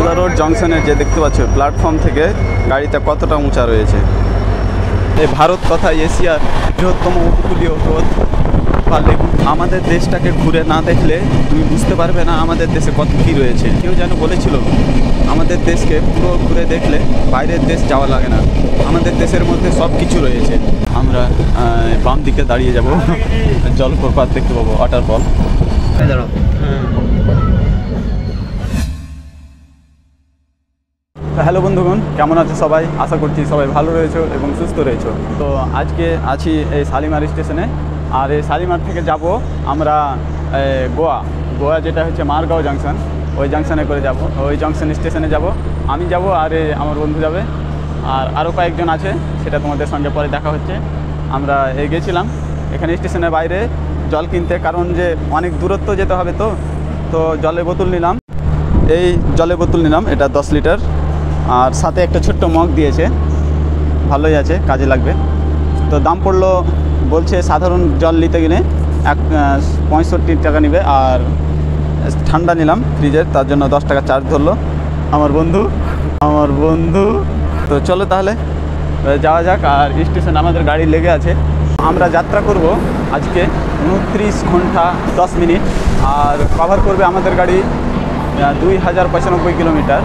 Habra road জংশনে যে দেখতে পাচ্ছ প্ল্যাটফর্ম থেকে গাড়িটা কতটা উঁচা রয়েছে। এই ভারত তথা এশিয়ার বৃহত্তম উপকূলীয় হ্রদ বা লেবু। আমাদের দেশটাকে ঘুরে না দেখলে তুমি বুঝতে পারবে না আমাদের দেশে কত কী রয়েছে। কেউ যেন বলেছিল আমাদের দেশকে পুরো ঘুরে দেখলে বাইরের দেশ যাওয়া লাগে না, আমাদের দেশের মধ্যে সব কিছু রয়েছে। আমরা বাম দিকে দাঁড়িয়ে যাব, জলপ্রপাত দেখতে পাবো, ওয়াটারফল। হ্যালো বন্ধুগণ, কেমন আছে সবাই? আশা করছি সবাই ভালো রয়েছো এবং সুস্থ রয়েছো। তো আজকে আছি এই শালিমার স্টেশনে, আর এই শালিমার থেকে যাব আমরা গোয়া যেটা হচ্ছে মারগাঁও জাংশন, ওই জাংশনে করে যাব, ওই জাংশন স্টেশনে যাব। আমি যাব আর আমার বন্ধু যাবে, আর আরও কয়েকজন আছে, সেটা তোমাদের সঙ্গে পরে দেখা হচ্ছে। আমরা গেছিলাম এখানে স্টেশনের বাইরে জল কিনতে, কারণ যে অনেক দূরত্ব যেতে হবে, তো জলের বোতল নিলাম। এই জলের বোতল নিলাম, এটা 10 লিটার, আর সাথে একটা ছোট্ট মগ দিয়েছে, ভালোই আছে, কাজে লাগবে। তো দাম পড়লো, বলছে সাধারণ জল নিতে গেলে 65 টাকা নেবে, আর ঠান্ডা নিলাম ফ্রিজের, তার জন্য 10 টাকা চার্জ ধরলো আমার বন্ধু। তো চলো তাহলে যাওয়া যাক। আর স্টেশন আমাদের গাড়ি লেগে আছে। আমরা যাত্রা করব আজকে 29 ঘন্টা 10 মিনিট, আর কভার করবে আমাদের গাড়ি 2095 কিলোমিটার।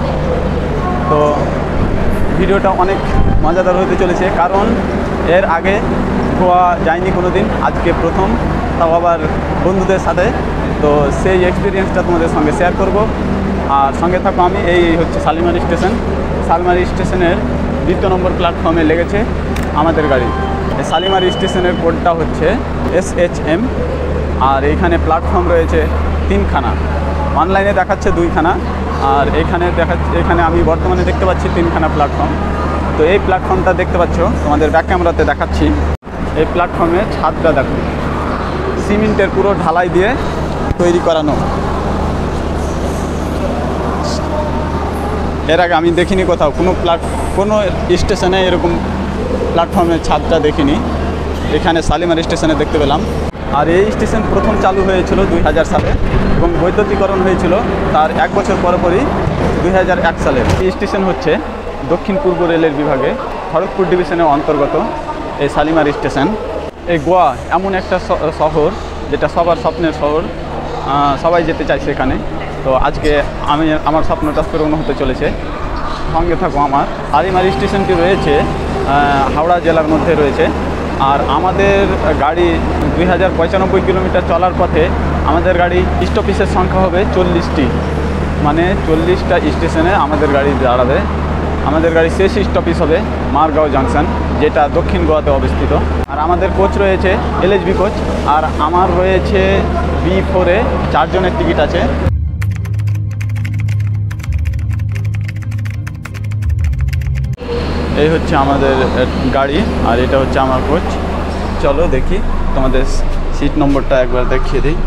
তো ভিডিওটা অনেক মজাদার হতে চলেছে, কারণ এর আগে গোয়া যাইনি কোনো দিন, আজকে প্রথম, তাও আবার বন্ধুদের সাথে। তো সেই এক্সপিরিয়েন্সটা তোমাদের সঙ্গে শেয়ার করব। আর সঙ্গে থাকো আমি। এই হচ্ছে শালিমার স্টেশন। শালিমার স্টেশনের 2 নম্বর প্ল্যাটফর্মে লেগেছে আমাদের গাড়ি। এই শালিমার স্টেশনের কোডটা হচ্ছে SHM, আর এইখানে প্ল্যাটফর্ম রয়েছে 3খানা। অনলাইনে দেখাচ্ছে 2খানা, আর এখানে আমি বর্তমানে দেখতে পাচ্ছি 3খানা প্ল্যাটফর্ম। তো এই প্ল্যাটফর্মটা দেখতে পাচ্ছ, তোমাদের ব্যাক ক্যামেরাতে দেখাচ্ছি। এই প্ল্যাটফর্মে ছাদটা দেখো, সিমেন্টের পুরো ঢালাই দিয়ে তৈরি করানো। এর আগে আমি দেখিনি কোথাও, কোনো স্টেশনে এরকম প্ল্যাটফর্মের ছাদটা দেখিনি। এখানে শালিমার স্টেশনে দেখতে পেলাম। আর এই স্টেশন প্রথম চালু হয়েছিল 2000 সালে, এবং বৈদ্যুতিকরণ হয়েছিল তার 1 বছর পরপরই 2001 সালে। এই স্টেশন হচ্ছে দক্ষিণ পূর্ব রেলের বিভাগে খড়গপুর ডিভিশনের অন্তর্গত এই শালিমার স্টেশন। এই গোয়া এমন একটা শহর যেটা সবার স্বপ্নের শহর, সবাই যেতে চায় সেখানে। তো আজকে আমার স্বপ্নটা পূরণ হতে চলেছে, সঙ্গে থাকো আমার। শালিমার স্টেশনটি রয়েছে হাওড়া জেলার মধ্যে রয়েছে, আর আমাদের গাড়ি 2095 কিলোমিটার চলার পথে আমাদের গাড়ি স্টপেজের সংখ্যা হবে 40টি, মানে 40টা স্টেশনে আমাদের গাড়ি দাঁড়াবে। আমাদের গাড়ি শেষ স্টপেজ হবে মারগাঁও জাংশন, যেটা দক্ষিণ গোয়াতে অবস্থিত। আর আমাদের কোচ রয়েছে LHB কোচ, আর আমার রয়েছে B4-এ 4 জনের টিকিট আছে। এই হচ্ছে আমাদের গাড়ি, আর এটা হচ্ছে আমার কোচ। চলো দেখি, তোমাদের সিট নম্বরটা একবার দেখিয়ে দিই।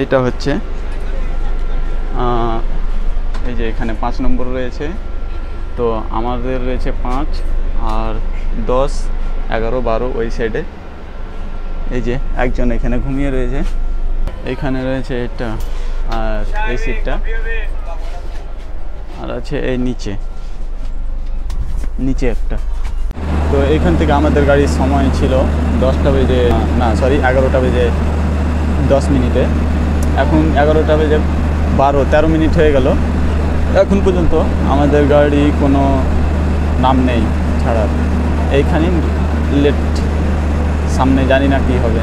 এইটা হচ্ছে এই যে এখানে 5 নম্বর রয়েছে, তো আমাদের রয়েছে 5, আর 10, 11, 12 ওই সাইডে। এই যে একজন এখানে ঘুমিয়ে রয়েছে, এখানে রয়েছে এটা, আর এই সিটটা, আর আছে এই নিচে একটা। তো এইখান থেকে আমাদের গাড়ির সময় ছিল 11টা বেজে 10 মিনিটে। এখন 11টা বেজে 13 মিনিট হয়ে গেল। এখন পর্যন্ত আমাদের গাড়ি কোনো নাম নেই ছাড়ার। এইখানেই লেট, সামনে জানি না কি হবে।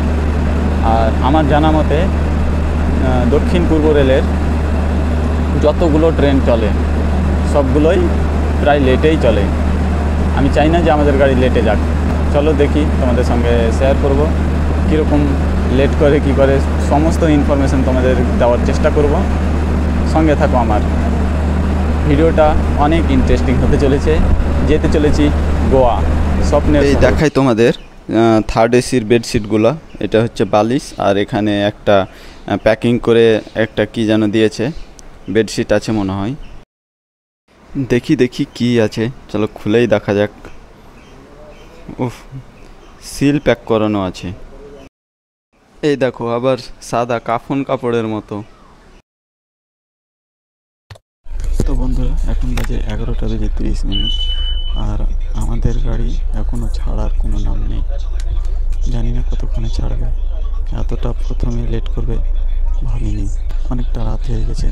আর আমার জানা মতে দক্ষিণ পূর্ব রেলের যতগুলো ট্রেন চলে সবগুলোই প্রায় লেটেই চলে। আমি চাই না যে আমাদের গাড়ি লেটে যাক। চলো দেখি, তোমাদের সঙ্গে শেয়ার করব কীরকম লেট করে, কি করে, সমস্ত ইনফরমেশন তোমাদের দেওয়ার চেষ্টা করব। সঙ্গে থাকো আমার। ভিডিওটা অনেক ইন্টারেস্টিং হতে চলেছে। যেতে চলেছি গোয়া, স্বপ্নের। এই দেখাই তোমাদের 3rd AC বেডশিটগুলো। এটা হচ্ছে বালিশ, আর এখানে একটা প্যাকিং করে একটা কি যেন দিয়েছে, বেডশিট আছে মনে হয়। দেখি কি আছে, চলো খুলেই দেখা যাক। উফ, সিল প্যাক করানো আছে। এই দেখো, আবার সাদা কাফন কাপড়ের মতো। তো বন্ধুরা এখন বাজে 11:30 আর আমাদের গাড়ি এখনও ছাড়ার কোনো নাম নেই। জানি না কতক্ষণে ছাড়বে, এতটা প্রথমে লেট করবে ভাবিনি। অনেকটা রাত হয়ে গেছে,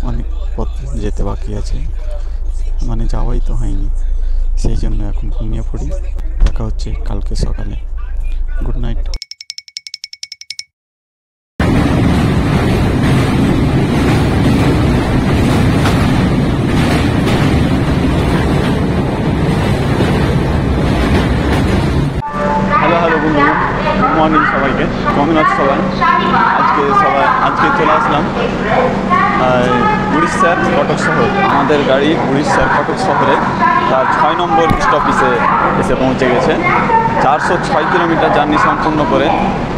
অনেক পথ যেতে বাকি আছে, মানে যাওয়াই তো হয়নি, সেই জন্য এখন ঘুমিয়ে পড়ি। দেখা হচ্ছে কালকে সকালে। Good night. হ্যালো বন্ধু, গুড মর্নিং সবাইকে। কেমন আছে সবাই? আজকে চলে আসলাম উড়িষ্যার কটক শহর। আমাদের গাড়ি উড়িষ্যার কটক শহরে তার 6 নম্বর স্টপেজে এসে পৌঁছে গেছে। 406 কিলোমিটার জার্নি সম্পূর্ণ করে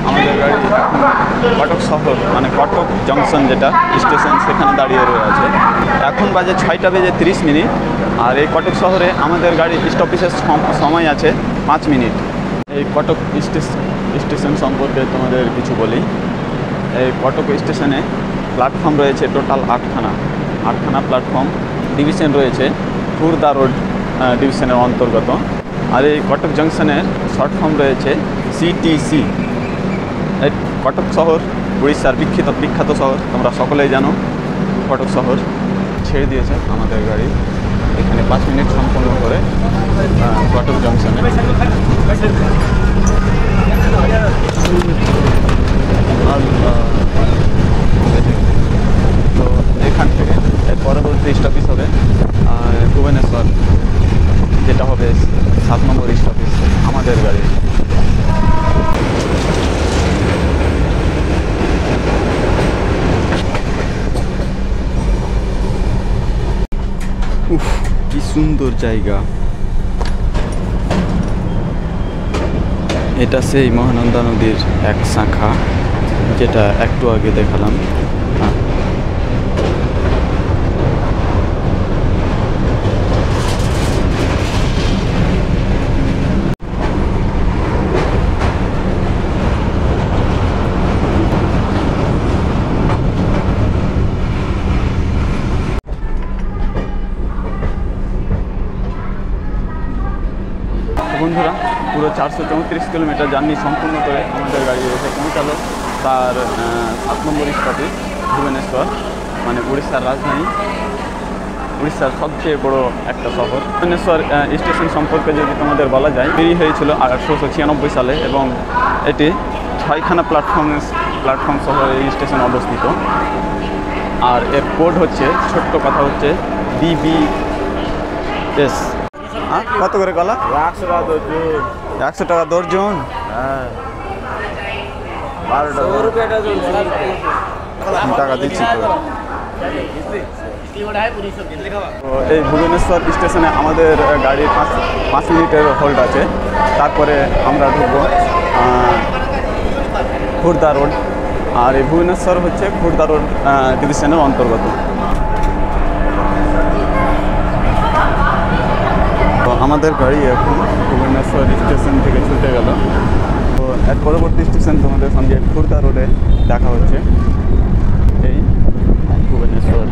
আমাদের গাড়ি এখন কটক শহর, মানে কটক জংশন যেটা স্টেশন, সেখানে দাঁড়িয়ে রয়ে আছে। এখন বাজে 6:30। আর এই কটক শহরে আমাদের গাড়ি স্টপেজের সময় আছে 5 মিনিট। এই কটক স্টেশন সম্পর্কে তোমাদের কিছু বলি। এই কটক স্টেশনে প্ল্যাটফর্ম রয়েছে টোটাল 8খানা প্ল্যাটফর্ম। ডিভিশন রয়েছে খুরদা রোড ডিভিশনের অন্তর্গত। আর এই কটক জংশনের শর্ট ফর্ম রয়েছে CTC। এই কটক শহর উড়িষ্যার বিখ্যাত শহর, তোমরা সকলেই জানো। কটক শহর ছেড়ে দিয়েছে আমাদের গাড়ি এখানে 5 মিনিট সম্পন্ন করে কটক জংশনে। তো এখান থেকে এর পরবর্তী স্টপেজ হবে ভুবনেশ্বর, যেটা হবে 7 নম্বর স্টপেজ আমাদের গাড়ি। কি সুন্দর জায়গা এটা। সেই মহানন্দা নদীর এক শাখা, যেটা একটু আগে দেখালাম। বন্ধুরা, পুরো 434 কিলোমিটার জার্নি সম্পূর্ণ করে আমাদের গাড়ি এসে পৌঁছালো তার 7 নম্বর স্টপেজ ভুবনেশ্বর, মানে উড়িষ্যার রাজধানী, উড়িষ্যার সবচেয়ে বড় একটা শহর। ভুবনেশ্বর স্টেশন সম্পর্কে যদি তোমাদের বলা যায়, তৈরি হয়েছিল 1896 সালে এবং এটি 6খানা প্ল্যাটফর্ম সহ এই স্টেশন অবস্থিত। আর এর কোড হচ্ছে, ছোট্ট কথা হচ্ছে BBS। কত করে কলা? 100 টাকা দর্জন। হ্যাঁ, 12 টাকা দিচ্ছি তো। এই ভুবনেশ্বর স্টেশনে আমাদের গাড়ির 5 মিনিটের হোল্ড আছে। তারপরে আমরা ঢুকবো খুরদা রোড। আর এই ভুবনেশ্বর হচ্ছে খুরদা রোড ডিভিশনের অন্তর্গত। আমাদের গাড়ি এখন ভুবনেশ্বর স্টেশন থেকে ছুটে গেল। তো এর পরবর্তী স্টেশন তোমাদের সঙ্গে খুরদা রোডে দেখা হচ্ছে। এই ভুবনেশ্বর,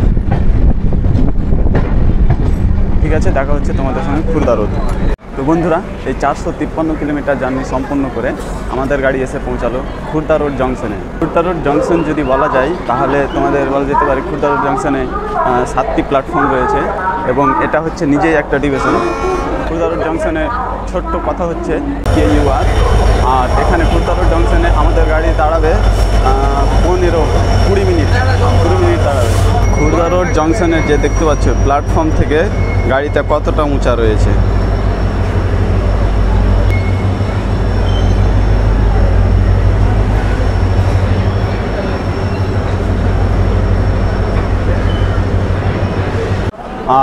ঠিক আছে, দেখা হচ্ছে তোমাদের সঙ্গে খুরদা রোড। তো বন্ধুরা, এই 453 কিলোমিটার জার্নি সম্পূর্ণ করে আমাদের গাড়ি এসে পৌঁছালো খুরদা রোড জংশনে। খুরদা রোড জংশন যদি বলা যায়, তাহলে তোমাদের বলা যেতে পারে খুরদা রোড জংশনে 7টি প্ল্যাটফর্ম রয়েছে এবং এটা হচ্ছে নিজেই একটা ডিভিশন। খুরদা রোড জংশনের ছোট্ট কথা হচ্ছে KUR। আর এখানে খুরদা রোড জংশনে আমাদের গাড়ি দাঁড়াবে 20 মিনিট দাঁড়াবে। খুরদা রোড জংশনে যে দেখতে পাচ্ছ প্ল্যাটফর্ম থেকে গাড়িটা কতটা উঁচা রয়েছে।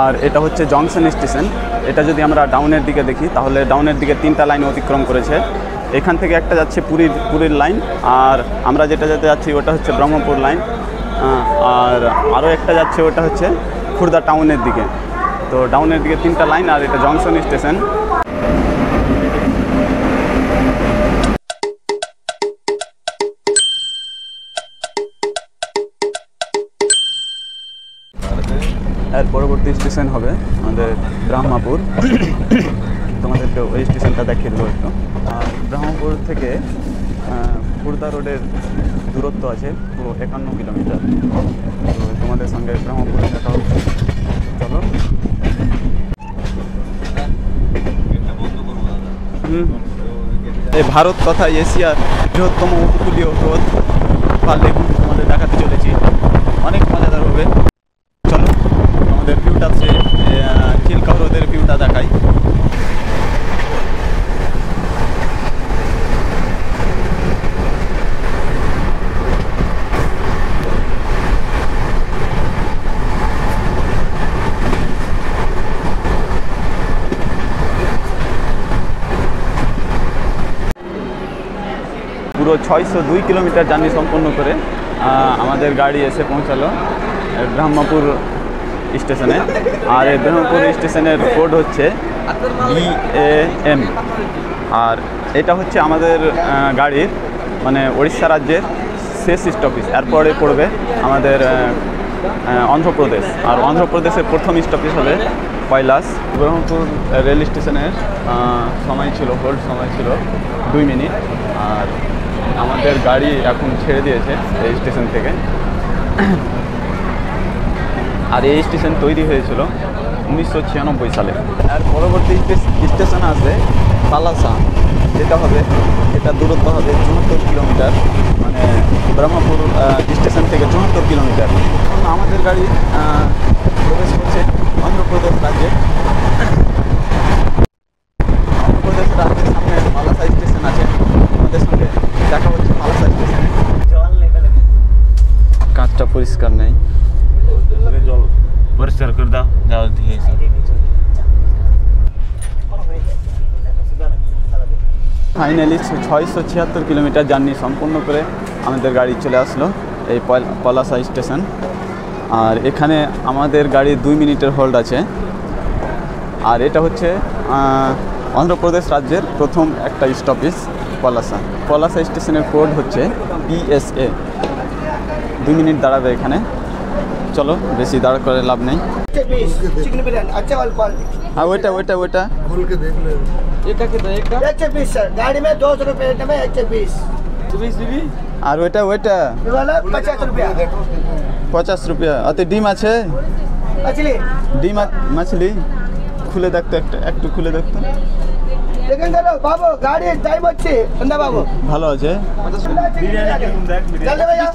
আর এটা হচ্ছে জংশন স্টেশন। এটা যদি আমরা ডাউনের দিকে দেখি, তাহলে ডাউনের দিকে 3টা লাইন অতিক্রম করেছে। এখান থেকে একটা যাচ্ছে পুরীর লাইন, আর আমরা যেটা যেতে যাচ্ছি ওটা হচ্ছে ব্রহ্মপুর লাইন, আর আরও একটা যাচ্ছে ওটা হচ্ছে খুরদা টাউনের দিকে। তো ডাউনের দিকে 3টা লাইন, আর এটা জংশন স্টেশন। এর পরবর্তী স্টেশন হবে আমাদের ব্রহ্মপুর। তোমাদেরকে ওই স্টেশনটা দেখিয়ে দেবো একটু। আর ব্রহ্মপুর থেকে খুর্দা রোডের দূরত্ব আছে পুরো 51 কিলোমিটার। তো তোমাদের সঙ্গে ব্রহ্মপুরে দেখা হচ্ছে, চলো। এই ভারত তথা এশিয়ার বৃহত্তম উপকূলীয় হ্রদ পারলেগুন তোমাদের দেখাতে চলেছি, অনেক মজাদার হবে। চলো আমাদের ভিউটা চিল্কা হ্রদের ভিউটা দেখাই। পুরো 602 কিলোমিটার জার্নি সম্পন্ন করে আমাদের গাড়ি এসে পৌঁছালো ব্রহ্মপুর স্টেশনে। আর এই ব্রহ্মপুর স্টেশনের কোড হচ্ছে BAM। আর এটা হচ্ছে আমাদের গাড়ির মানে উড়িষ্যা রাজ্যের শেষ স্টপেজ। এরপরে পড়বে আমাদের অন্ধ্রপ্রদেশ। আর অন্ধ্রপ্রদেশের প্রথম স্টপেজ হবে কৈলাস। ব্রহ্মপুর রেল স্টেশনের সময় ছিল, হোল্ড সময় ছিল 2 মিনিট। আর আমাদের গাড়ি এখন ছেড়ে দিয়েছে এই স্টেশন থেকে। আর এই স্টেশন তৈরি হয়েছিল 1996 সালে। আর পরবর্তী স্টেশন আসবে পালাসা, যেটা হবে, এটা দূরত্ব হবে 74 কিলোমিটার, মানে ব্রহ্মপুর স্টেশন থেকে 74 কিলোমিটার। আমাদের গাড়ি প্রবেশ করছে অন্ধ্রপ্রদেশ রাজ্যে। অন্ধ্রপ্রদেশ রাজ্যের সামনে পালাসা স্টেশন আছে, আমাদের সঙ্গে দেখা হচ্ছে পালাসা স্টেশনে। কাঁচটা পরিষ্কার নেই, জল পরিষ্কার করে দাও, যাও দিয়ে ফাইনালি 676 কিলোমিটার জার্নি সম্পূর্ণ করে আমাদের গাড়ি চলে আসলো এই পলাশা স্টেশন। আর এখানে আমাদের গাড়ি 2 মিনিটের হোল্ড আছে। আর এটা হচ্ছে অন্ধ্রপ্রদেশ রাজ্যের প্রথম একটা স্টপেজ পলাশা। পলাশা স্টেশনের কোড হচ্ছে PSA। 2 মিনিট দাঁড়াবে এখানে। চলো, বেশি দাঁড় করে লাভ নেই। আর ওইটা खोल के देख ले। एक से 20 सर, गाड़ी में 200 रुपए में 1 से 20। আর ওইটা ये वाला 50 रुपया। 50 রুপিয়া। অত ডিম আছে? मछली ডিম মাছলি খুলে দেখতো, একটু খুলে দেখতো। लेकिन चलो बाबू, गाड़ी टाइम अच्छी बंदा बाबू ভালো আছে। जल्दी भैया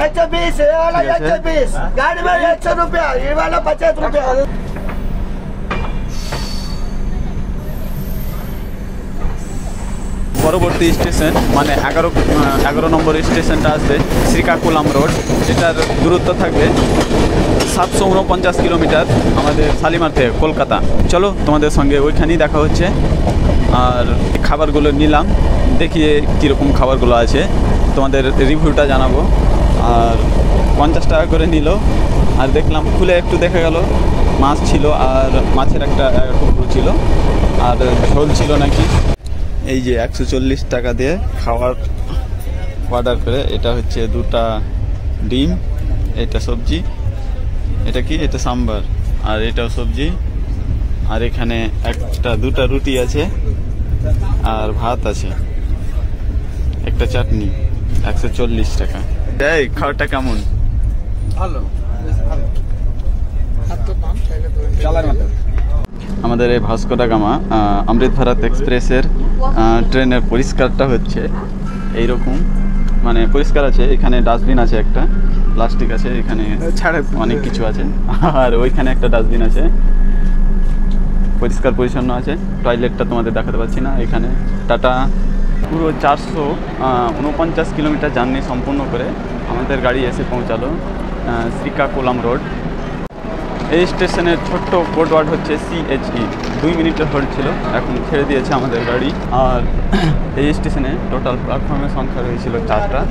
120, ये वाला 120, गाड़ी में 100 रुपया, ये वाला 50 रुपया। পরবর্তী স্টেশন মানে 11 নম্বর স্টেশনটা আসবে শ্রীকাকুলাম রোড। এটার দূরত্ব থাকবে 749 কিলোমিটার আমাদের শালিমার থেকে কলকাতা। চলো তোমাদের সঙ্গে ওইখানেই দেখা হচ্ছে। আর খাবারগুলো নিলাম, দেখিয়ে কীরকম খাবারগুলো আছে তোমাদের রিভিউটা জানাবো। আর 50 টাকা করে নিল। আর দেখলাম, খুলে একটু দেখা গেল মাছ ছিল, আর মাছের একটা টুকরো ছিল, আর ঝোল ছিল নাকি। এই যে 140 টাকা দিয়ে খাবার অর্ডার করে। এটা হচ্ছে 2টা ডিম, এটা সবজি, এটা কি, এটা সাম্বার, আর এটাও সবজি। আর এখানে 2টা রুটি আছে, আর ভাত আছে, একটা চাটনি। 140 টাকা। এই খাবারটা কেমন? ভালো। আমাদের এই ভাস্কো দা গামা অমৃত ভারত এক্সপ্রেসের ট্রেনের পরিষ্কারটা হচ্ছে এইরকম, মানে পরিষ্কার আছে। এখানে ডাস্টবিন আছে, একটা প্লাস্টিক আছে, এখানে ছাড়া অনেক কিছু আছে। আর ওইখানে একটা ডাস্টবিন আছে, পরিষ্কার পরিচ্ছন্ন আছে। টয়লেটটা তোমাদের দেখাতে পাচ্ছি না। এখানে টাটা। পুরো 449 কিলোমিটার জার্নি সম্পূর্ণ করে আমাদের গাড়ি এসে পৌঁছালো শ্রীকাকুলাম রোড। এই স্টেশনের ছোট্ট কোড ওয়ার্ড হচ্ছে CHE। 2 মিনিটের হোল্ড ছিল, এখন ছেড়ে দিয়েছে আমাদের গাড়ি। আর এই স্টেশনে টোটাল প্ল্যাটফর্মের সংখ্যা রয়েছিল 4টা,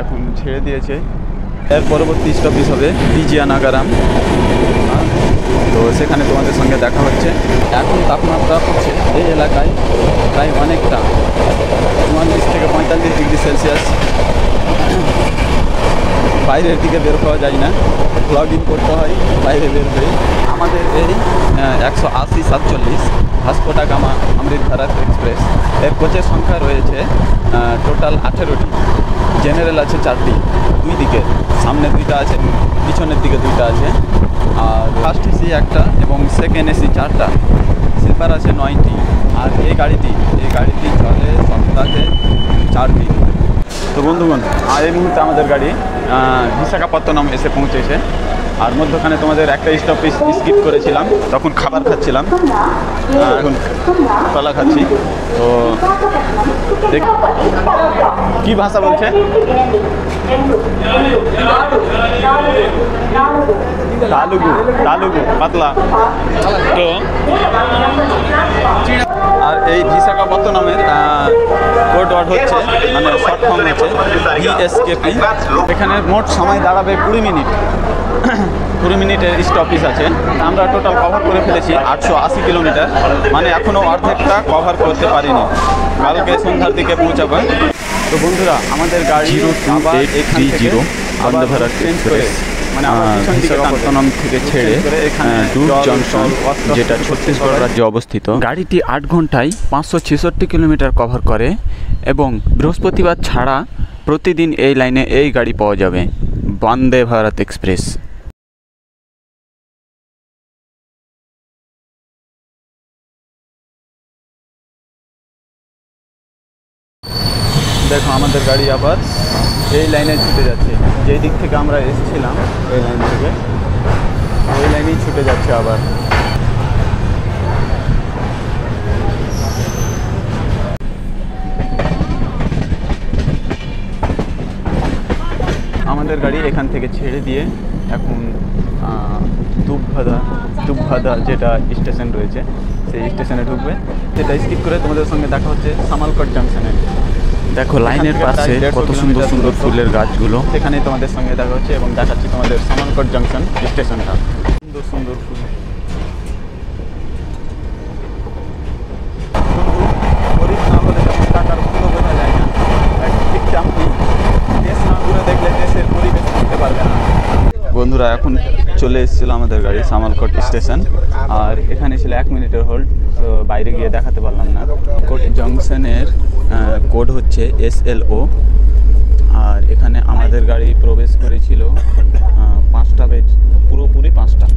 এখন ছেড়ে দিয়েছে। এর পরবর্তী স্টপেজ হবে বিজয়ানগরম। তো সেখানে তোমাদের সঙ্গে দেখা হচ্ছে। এখন তাপমাত্রা হচ্ছে এই এলাকায় প্রায় অনেকটা 44 থেকে 45 ডিগ্রি সেলসিয়াস। বাইরের দিকে বের হওয়া যায় না, ব্লগিং করতে হয় বাইরে বের হয়ে। আমাদের এই 180-47 ভাস্কো ডা গামা অমৃত ভারত এক্সপ্রেস এর কোচের সংখ্যা রয়েছে টোটাল 18টি। জেনারেল আছে 4টি, দুই দিকে, সামনে 2টা আছে, পিছনের দিকে 2টা আছে। আর ফার্স্ট এসি একটা এবং সেকেন্ড এসি 4টা, স্লিপার আছে 9টি। আর এই গাড়িটি চলে সপ্তাহে 4 দিন। তো বন্ধুগণ, আর এই মুহূর্তে আমাদের গাড়ি বিশাখাপত্তনম এসে পৌঁছেছে। আর মধ্যখানে তোমাদের একটা স্টপেজ স্কিপ করেছিলাম, তখন খাবার খাচ্ছিলাম, এখন কলা খাচ্ছি। তো দেখ কি ভাষা বলছে, তালুগু পাতলা। তো আর এই বিশাখাপত্তনমের কোড ওয়ার্ড হচ্ছে, মানে শর্ট ফর্ম হচ্ছে বিএসকেপি। এখানে মোট সময় দাঁড়াবে 20 মিনিট। 20 মিনিটের স্টপেজ আছে। আমরা টোটাল কভার করে ফেলেছি 880 কিলোমিটার, মানে এখনও অর্ধেকটা কভার করতে পারিনি, কালকে সন্ধ্যার দিকে পৌঁছাবো। তো বন্ধুরা, আমাদের গাড়ি বন্দে ভারত চেঞ্জ করে, মানে বিশাখাপত্তনম থেকে ছেড়ে ডুব জংশন, যেটা ছত্তিশগড় রাজ্যে অবস্থিত। গাড়িটি 8 ঘন্টায় 566 কিলোমিটার কভার করে এবং বৃহস্পতিবার ছাড়া প্রতিদিন এই লাইনে এই গাড়ি পাওয়া যাবে, বন্দে ভারত এক্সপ্রেস। দেখো আমাদের গাড়ি আবার এই লাইনে ছুটে যাচ্ছে, যেই দিক থেকে আমরা এসেছিলাম এই লাইন থেকে, এই লাইনেই ছুটে যাচ্ছে আবার। আমাদের গাড়ি এখান থেকে ছেড়ে দিয়ে এখন দুবভাদা যেটা স্টেশন রয়েছে সেই স্টেশনে ঢুকবে। সেটা স্কিপ করে তোমাদের সঙ্গে দেখা হচ্ছে সামালকট জাংশনে। দেখো লাইনের পাশে কত সুন্দর সুন্দর ফুলের গাছগুলো, সেখানেই তোমাদের সঙ্গে দেখা হচ্ছে এবং দেখাচ্ছি তোমাদের সামালকট জাংশন স্টেশনটা। সুন্দর সুন্দর ফুল। গরিব না হলে টাকার মূল্য বোঝা যায় না, ঠিক তেমনি দেশ না ঘুরে দেখলে দেশের পরিবেশ বুঝতে পারবে না। বন্ধুরা, এখন চলে এসেছিলো আমাদের গাড়ি সামালকট স্টেশন, আর এখানে ছিল 1 মিনিটের হোল্ড, তো বাইরে গিয়ে দেখাতে পারলাম না। কোট জংশনের কোড হচ্ছে SLO। আর এখানে আমাদের গাড়ি প্রবেশ করেছিল 5টা বেজ, পুরোপুরি 5টা,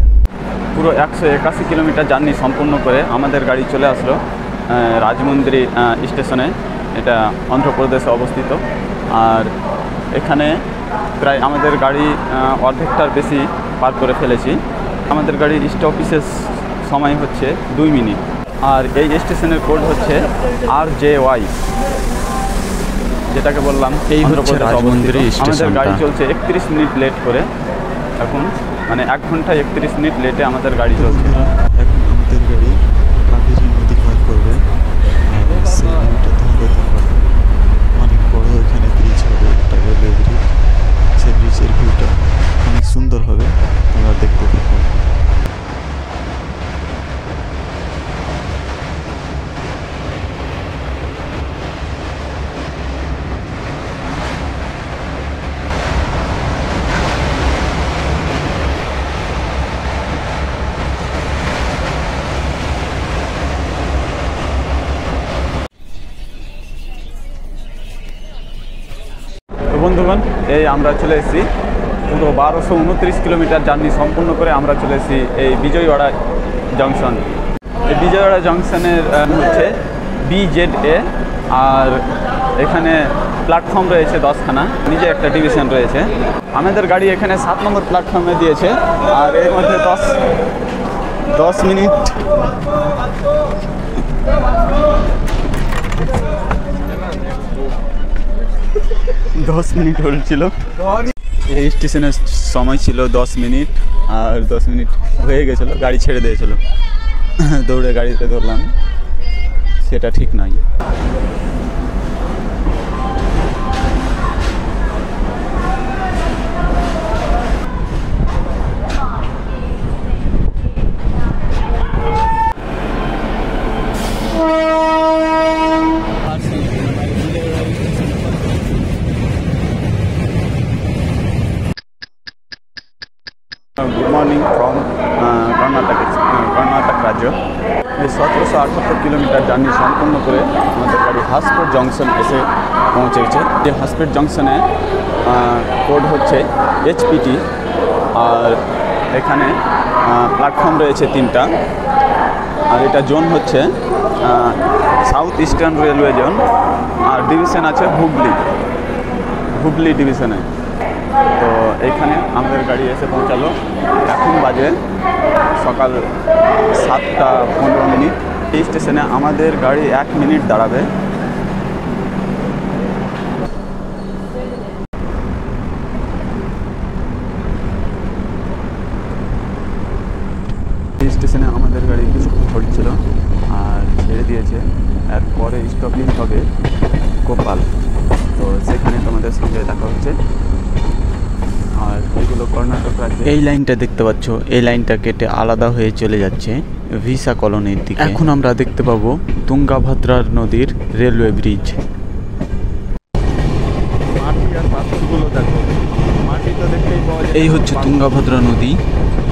পুরো 181 কিলোমিটার জার্নি সম্পূর্ণ করে আমাদের গাড়ি চলে আসলো রাজমন্দ্রি স্টেশনে। এটা অন্ধ্রপ্রদেশে অবস্থিত। আর এখানে প্রায় আমাদের গাড়ি অর্ধেকটার বেশি পার করে ফেলেছি। আমাদের গাড়ির স্টপেজের সময় হচ্ছে 2 মিনিট। আর এই স্টেশনের কোড হচ্ছে RJY, যেটাকে বললাম এই হচ্ছে রাজমন্দ্রি স্টেশন। আমাদের গাড়ি চলছে 31 মিনিট লেট করে এখন, মানে 1 ঘন্টা 31 মিনিট লেটে আমাদের গাড়ি চলছে। এখন আমাদের গাড়ি কাবেরী নদী পার করবে, সেই নদীটা দেখতে পারবে। অনেক বড় এখানে ব্রিজ হবে, একটা রেলওয়ে ব্রিজ। সেই ব্রিজের ভিউটা অনেক সুন্দর হবে, তোমরা দেখতে পাবে। বন্ধুগণ, এই আমরা চলে এসেছি পুরো 1229 কিলোমিটার জার্নি সম্পূর্ণ করে আমরা চলে এসেছি এই বিজয়ওয়াড়া জংশন। এই বিজয়ওয়াড়া জংশনের হচ্ছে BZA। আর এখানে প্ল্যাটফর্ম রয়েছে 10খানা, নিজে একটা ডিভিশন রয়েছে। আমাদের গাড়ি এখানে 7 নম্বর প্ল্যাটফর্মে দিয়েছে। আর এর মধ্যে 10 মিনিট হয়েছিল। এই স্টেশনের সময় ছিল 10 মিনিট, আর 10 মিনিট হয়ে গেছিলো, গাড়ি ছেড়ে দিয়েছিল। দৌড়ে গাড়িতে ধরলাম, সেটা ঠিক নয়। গুড মর্নিং ফ্রম কর্ণাটক রাজ্য। এই 1778 কিলোমিটার জার্নি সম্পূর্ণ করে আমাদের গাড়ি হাসপুর জংশন এসে পৌঁছেছে। যে হাসপুর জংশনে কোড হচ্ছে HPT, আর এখানে প্ল্যাটফর্ম রয়েছে 3টা, আর এটা জোন হচ্ছে সাউথ ইস্টার্ন রেলওয়ে জোন, আর ডিভিশন আছে হুবলি ডিভিশনে। তো এইখানে আমাদের গাড়ি এসে পৌঁছালো। এখন বাজে সকাল 7:15। এই স্টেশনে আমাদের গাড়ি 1 মিনিট দাঁড়াবে। এই স্টেশনে আমাদের গাড়ি কিছুক্ষণ ঘুরছিল আর ছেড়ে দিয়েছে। এরপরে স্টপিং হবে কোপাল, তো সেখানে তোমাদের সঙ্গে দেখা হচ্ছে। আর এগুলো কর্ণাটক রাজ্যে। এই লাইনটা দেখতে পাচ্ছ, এই লাইনটা কেটে আলাদা হয়ে চলে যাচ্ছে ভিসা কলোনির দিকে। এখন আমরা দেখতে পাবো তুঙ্গাভদ্রা নদীর রেলওয়ে ব্রিজ। এই হচ্ছে তুঙ্গাভদ্রা নদী।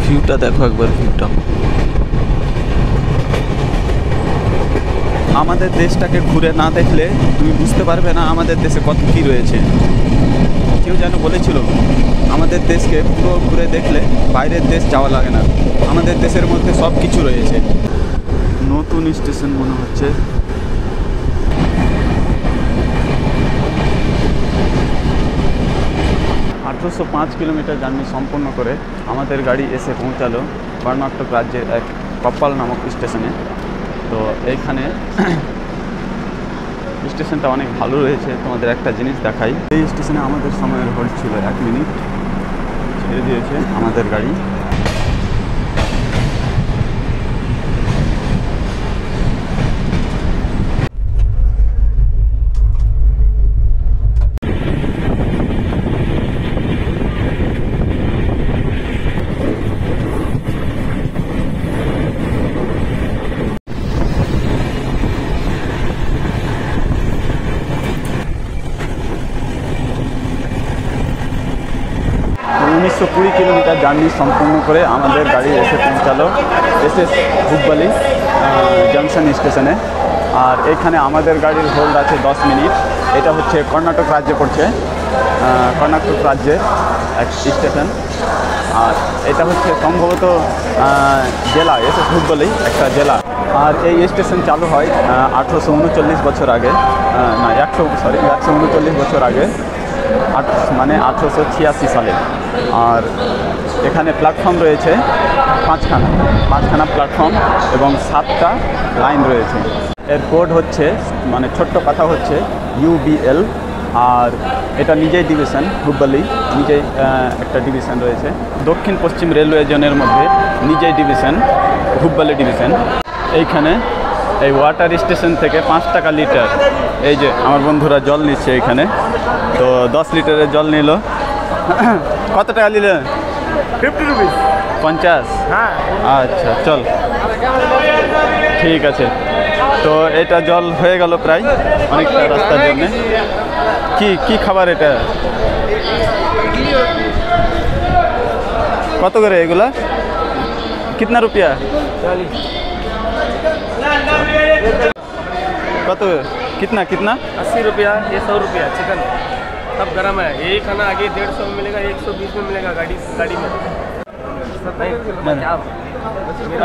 ভিউটা দেখো একবার, ভিউটা। আমাদের দেশটাকে ঘুরে না দেখলে তুমি বুঝতে পারবে না আমাদের দেশে কত কী রয়েছে। কেউ যেন বলেছিল আমাদের দেশকে পুরো ঘুরে দেখলে বাইরের দেশ যাওয়া লাগে না, আমাদের দেশের মধ্যে সব কিছু রয়েছে। নতুন স্টেশন মনে হচ্ছে। আঠারোশো 5 কিলোমিটার জার্নি সম্পূর্ণ করে আমাদের গাড়ি এসে পৌঁছালো কর্ণাটক রাজ্যের এক কপ্পাল নামক স্টেশনে। তো এইখানে স্টেশনটা অনেক ভালো রয়েছে। তোমাদের একটা জিনিস দেখাই, এই স্টেশনে আমাদের সময়ের হোল্ড ছিল 1 মিনিট। ছেড়ে দিয়েছে আমাদের গাড়ি। 1920 কিলোমিটার জার্নি সম্পূর্ণ করে আমাদের গাড়ি এসে পৌঁছালো SS হুবলি জংশন স্টেশনে। আর এখানে আমাদের গাড়ির হোল্ড আছে 10 মিনিট। এটা হচ্ছে কর্ণাটক রাজ্যে পড়ছে, কর্ণাটক রাজ্যের এক স্টেশন। আর এটা হচ্ছে সম্ভবত জেলা, SS হুবলি একটা জেলা। আর এই স্টেশন চালু হয় 1839 বছর আগে, না 139 বছর আগে, মানে 1886 সালে। আর এখানে প্ল্যাটফর্ম রয়েছে 5খানা প্ল্যাটফর্ম এবং 7টা লাইন রয়েছে। এর কোড হচ্ছে, মানে ছোট্ট কথা হচ্ছে UBL। আর এটা নিজেই ডিভিশন, হুবলি নিজেই একটা ডিভিশন রয়েছে। দক্ষিণ পশ্চিম রেলওয়ে জোনের মধ্যে নিজেই ডিভিশন, হুবলি ডিভিশন। এইখানে এই ওয়াটার স্টেশন থেকে 5 টাকা লিটার। এই যে আমার বন্ধুরা জল নিচ্ছে এখানে, তো 10 লিটারের জল নিল। কত টাকা নিলে? 50 रुपीस। 50? হ্যাঁ, আচ্ছা, চল, ঠিক আছে। তো এটা জল হয়ে গেল প্রায় অনেকটা রাস্তার জন্যে। কি খাবার এটা? কত করে এগুলা? কিতনা রুপিয়া? কত? कितना 80 रुपया, ये 100 रुपया चिकन। सब गरम है। यही खाना आगे 150 में मिलेगा, 120 में मिलेगा गाड़ी में।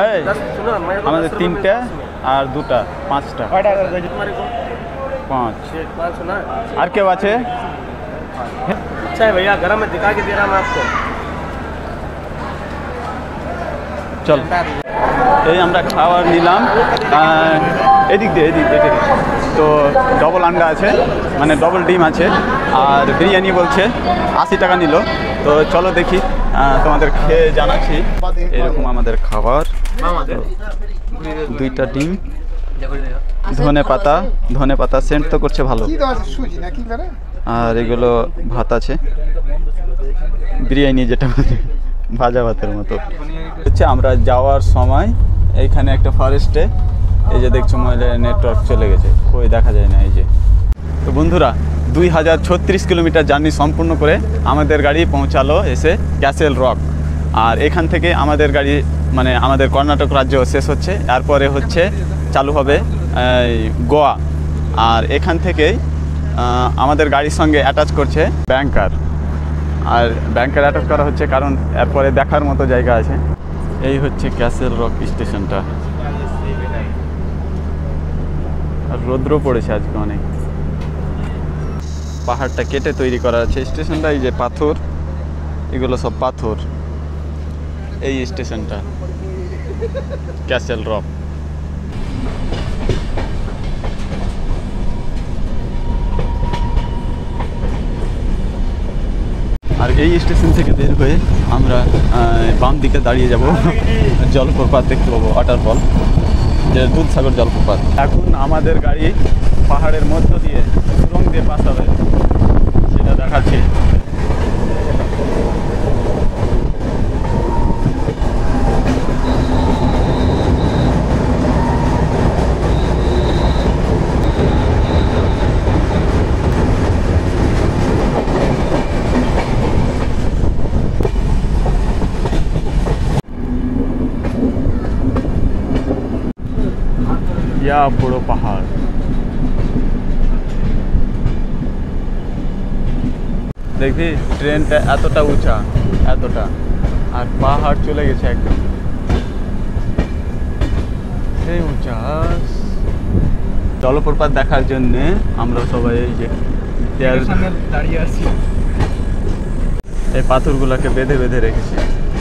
এই, আমাদের 3টা আর 2টা 5টা। 5 ना। আর কেউ আছে? अच्छा है भैया, गरम है, दिखा के दे रहा मैं आपको। চল, এই আমরা খাবার নিলাম এদিক দিয়ে। তো ডবল আন্ডা আছে, মানে ডবল ডিম আছে, আর বিরিয়ানি বলছে 80 টাকা নিল। তো চলো দেখি, তোমাদের খেয়ে জানাচ্ছি। এরকম আমাদের খাবার, 2টা ডিম, ধনে পাতা সেন্ট তো করছে ভালো। আর এগুলো ভাত আছে, বিরিয়ানি যেটা ভাজা ভাতের মতো হচ্ছে। আমরা যাওয়ার সময় এইখানে একটা ফরেস্টে, এই যে দেখছো মোবাইলের নেটওয়ার্ক চলে গেছে, কই দেখা যায় না। এই যে, তো বন্ধুরা 2036 কিলোমিটার জার্নি সম্পূর্ণ করে আমাদের গাড়ি পৌঁছালো এসে ক্যাসেল রক। আর এখান থেকে আমাদের গাড়ি মানে আমাদের কর্ণাটক রাজ্য শেষ হচ্ছে, এরপরে হচ্ছে চালু হবে গোয়া। আর এখান থেকেই আমাদের গাড়ির সঙ্গে অ্যাটাচ করছে ব্যাংকার। আর ব্যাংকার অ্যাটাচ করা হচ্ছে কারণ এরপরে দেখার মতো জায়গা আছে। এই হচ্ছে ক্যাসেল রক স্টেশনটা। আর রৌদ্র পড়েছে আজকে অনেক। পাহাড়টা কেটে তৈরি করা আছে স্টেশনটা। এই যে পাথর, এগুলো সব পাথর। এই স্টেশনটা ক্যাসেল রক। আর এই স্টেশন থেকে বের হয়ে আমরা বাম দিকে দাঁড়িয়ে যাব, জলপ্রপাত দেখতে পাবো, ওয়াটারফল, যে দুধসাগর জলপ্রপাত। এখন আমাদের গাড়ি পাহাড়ের মধ্য দিয়ে সুরঙ্গ দিয়ে পাস হবে, সেটা দেখাচ্ছি। বড় পাহাড়, দেখবি ট্রেনটা এতটা উঁচা, এতটা, আর পাহাড় চলে গেছে একদম সেই উঁচা। জলপ্রপাত দেখার জন্যে আমরা সবাই এই যে দাঁড়িয়ে আছি, এই পাথরগুলোকে বেঁধে বেঁধে রেখেছে,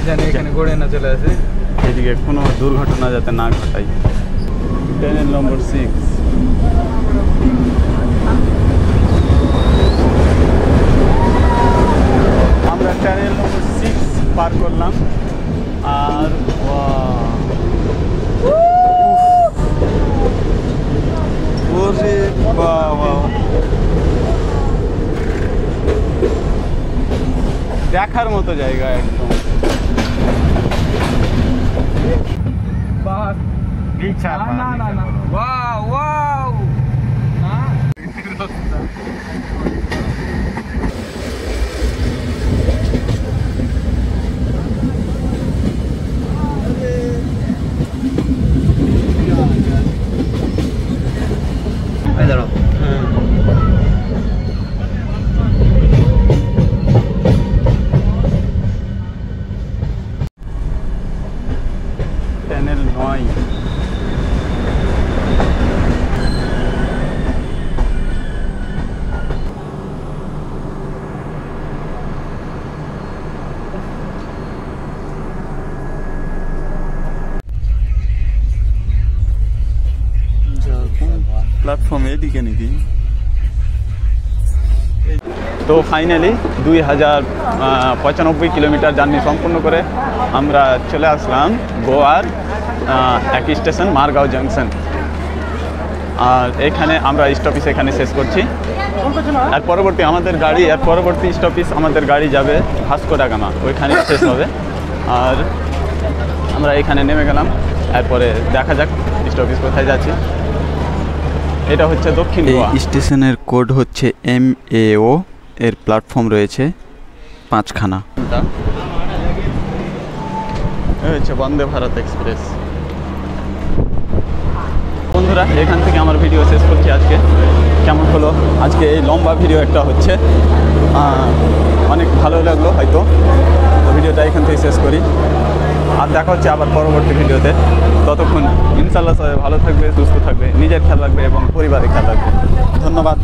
জানি এখানে গড়ে না চলে আসে, এদিকে কোনো দুর্ঘটনা যাতে না ঘটায়। ট্রেনের নম্বর 6। আমরা ট্রেনের নম্বর 6 পার করলাম। আর ওরে বাবা, দেখার মতো জায়গা একদম। वाव वाव टनल 9। প্ল্যাটফর্ম এদিকে নাকি? তো ফাইনালি 2095 কিলোমিটার জার্নি সম্পূর্ণ করে আমরা চলে আসলাম গোয়ার এক স্টেশন মারগাঁও জাংশন। আর এখানে আমরা স্টপেজ এখানে শেষ করছি। আর পরবর্তী আমাদের গাড়ি, আর পরবর্তী স্টপেজ আমাদের গাড়ি যাবে ভাস্কো ডা গামা, ওইখানে শেষ হবে। আর আমরা এখানে নেমে গেলাম, এরপরে দেখা যাক স্টপেজ কোথায় যাচ্ছি। এটা হচ্ছে দক্ষিণ গোয়া। স্টেশনের কোড হচ্ছে MAO, এর প্ল্যাটফর্ম রয়েছে 5খানা। হচ্ছে বন্দে ভারত এক্সপ্রেস। বন্ধুরা, এখান থেকে আমার ভিডিও শেষ করছি আজকে। কেমন হলো আজকে এই লম্বা ভিডিও একটা হচ্ছে, অনেক ভালো লাগলো হয়তো। তো ভিডিওটা এখান থেকে শেষ করি, আর দেখা হচ্ছে আবার পরবর্তী ভিডিওতে। ততক্ষণ ইনশাআল্লাহ সবাই ভালো থাকবে, সুস্থ থাকবে, নিজের খেয়াল রাখবে এবং পরিবারের খেয়াল রাখবে। ধন্যবাদ।